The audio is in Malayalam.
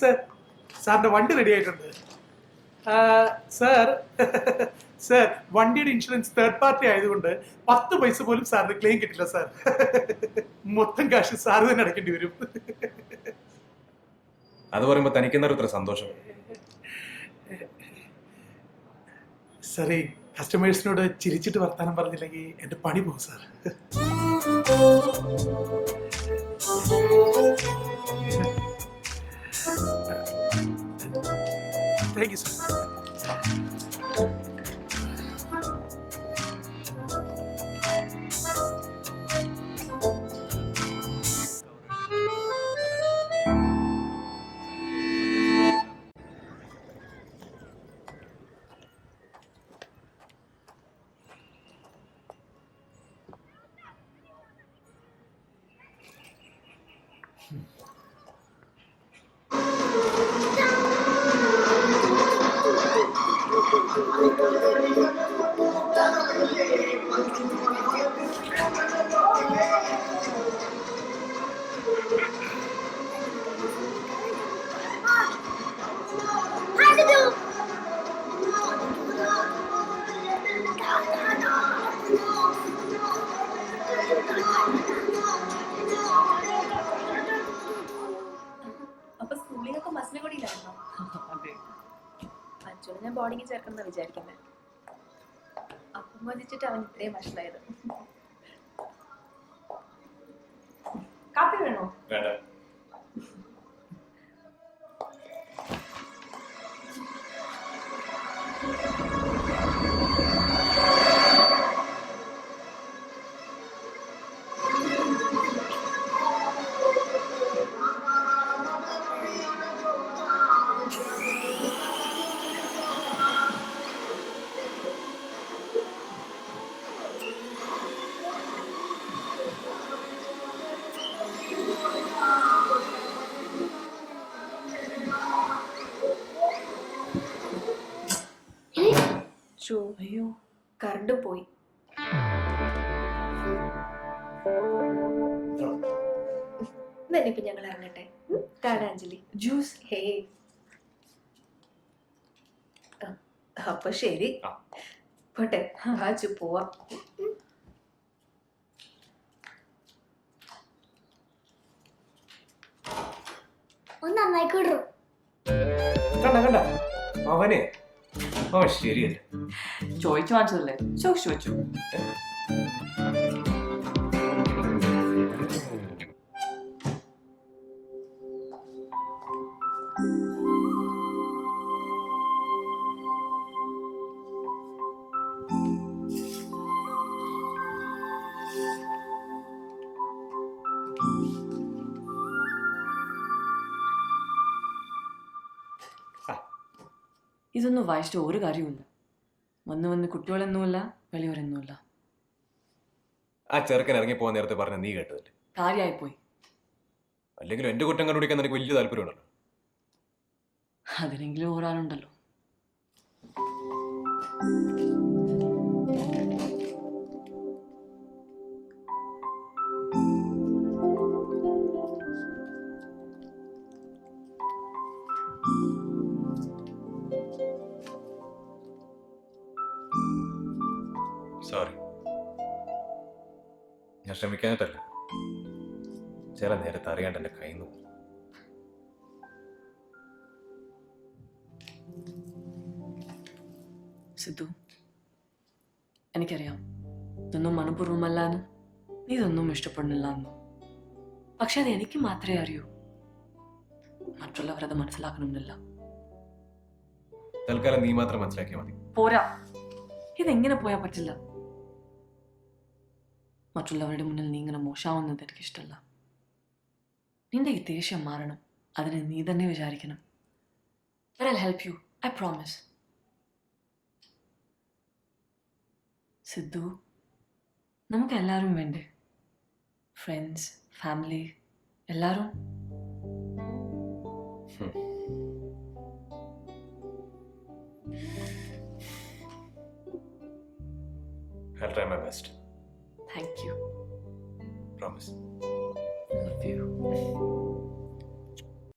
സർ. സാറിന്റെ വണ്ടി റെഡി ആയിട്ടുണ്ട്. സർ സർ, വണ്ടിയുടെ ഇൻഷുറൻസ് തേർഡ് പാർട്ടി ആയതുകൊണ്ട് 10 പൈസ പോലും സാറിന് ക്ലെയിം കിട്ടില്ല സാർ. മൊത്തം കാശ് സാർ തന്നെ അടയ്ക്കേണ്ടി വരും. അത് പറയുമ്പോ തനിക്കെന്താ ഇത്ര സന്തോഷം? സാറേ, കസ്റ്റമേഴ്സിനോട് ചിരിച്ചിട്ട് വർത്താനം പറഞ്ഞില്ലെങ്കിൽ എന്റെ പണി പോകും സാർ. Thank you sir. അപ്പൊ സ്കൂളിലൊക്കെ ബസ്സിനെ കൂടിയില്ലായിരുന്നോ? അച്ഛനെ ഞാൻ ബോർഡിങ് ചേർക്കുന്ന വിചാരിക്കുന്നത്. അപ്പം വധിച്ചിട്ട് അവൻ ഇത്രയും വഷളായത്. കാപ്പി വേണോ? വേണ്ട. അയ്യോ, കറണ്ട് പോയി. ഇപ്പൊ ഞങ്ങൾ ഇറങ്ങട്ടെ. കാണാഞ്ജലി ജ്യൂസ്. ഹേ, അപ്പൊ ശരി, പോട്ടെ. വാച്ചു പോവാം. ഒന്നായിക്കോട്ടു. കണ്ട അവനെ അവൻ ശരിയല്ല. ചോദിച്ചു വാങ്ങിച്ചതല്ലേ, ചോദിച്ചു വെച്ചു. ഇതൊന്നും വായിച്ചിട്ട് ഒരു കാര്യവുമില്ല. വന്ന് കുട്ടികളെന്നുമില്ല, വലിയവരെന്നുമില്ല. ആ ചെറുക്കൻ ഇറങ്ങി പോകാൻ നേരത്തെ പറഞ്ഞ നീ കേട്ടതല്ലേ? കാര്യമായിപ്പോയി. അല്ലെങ്കിലും എന്റെ കുറ്റം കണ്ടുപിടിക്കാൻ എനിക്ക് വലിയ താല്പര്യമുണ്ടല്ലോ. അതിനെങ്കിലും ഒരാളുണ്ടല്ലോ. സോറി, ഞാൻ ശ്രമിക്കാനിട്ടല്ല. ചില നേരത്തെ അറിയാണ്ട് എന്റെ കയ്യിൽ നിന്ന് പോകും. സിദ്ധു, എനിക്കറിയാം ഇതൊന്നും മനഃപൂർവ്വമല്ലാന്ന്, നീ ഇതൊന്നും ഇഷ്ടപ്പെടുന്നില്ല എന്ന്. പക്ഷെ അത് എനിക്ക് മാത്രമേ അറിയൂ. മറ്റുള്ളവരത് മനസ്സിലാക്കണമെന്നില്ല. തൽക്കാലം നീ മാത്രം മനസ്സിലാക്കിയാൽ മതി. പോരാ, ഇതെങ്ങനെ പോയാൽ പറ്റില്ല. മറ്റുള്ളവരുടെ മുന്നിൽ നീ ഇങ്ങനെ മോശമാവുന്നത് എനിക്കിഷ്ടമല്ല. നിന്റെ ഈ ദേഷ്യം മാറണം. അതിനെ നീ തന്നെ വിചാരിക്കണം. But I'll help you, I promise. Sidhu, നമുക്ക് എല്ലാവരും വേണ്ടേ? ഫ്രണ്ട്സ്, ഫാമിലി, എല്ലാവരും. I'll try my best. Thank you. Promise.